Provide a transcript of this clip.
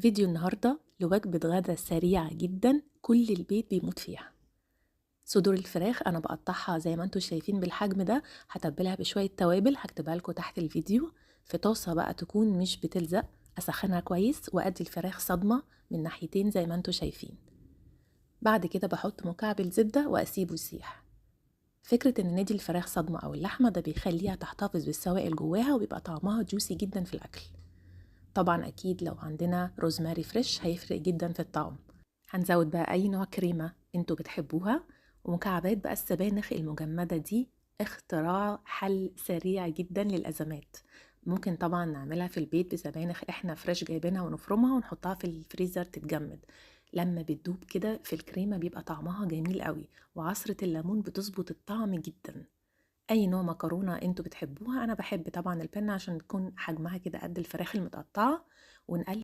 فيديو النهاردة لوجبة غدا سريعة جدا كل البيت بيموت فيها. صدور الفراخ أنا بقطعها زي ما انتوا شايفين بالحجم ده، هتبلها بشوية توابل هكتبها لكم تحت الفيديو. في طاسة بقى تكون مش بتلزق، أسخنها كويس وأدي الفراخ صدمة من ناحيتين زي ما انتوا شايفين. بعد كده بحط مكعب الزبدة وأسيبه يسيح. فكرة إن ندي الفراخ صدمة أو اللحمة ده بيخليها تحتفظ بالسوائل جواها وبيبقى طعمها جوسي جدا في الأكل. طبعا أكيد لو عندنا روزماري فريش هيفرق جدا في الطعم. هنزود بقى أي نوع كريمة انتوا بتحبوها، ومكعبات بقى السبانخ المجمدة دي اختراع حل سريع جدا للأزمات. ممكن طبعا نعملها في البيت بسبانخ احنا فريش جايبينها ونفرمها ونحطها في الفريزر تتجمد. لما بتدوب كده في الكريمة بيبقى طعمها جميل قوي، وعصرة الليمون بتظبط الطعم جدا. اي نوع مكرونه انتوا بتحبوها، انا بحب طبعا البنه عشان تكون حجمها كده قد الفراخ المتقطعه. ونقلب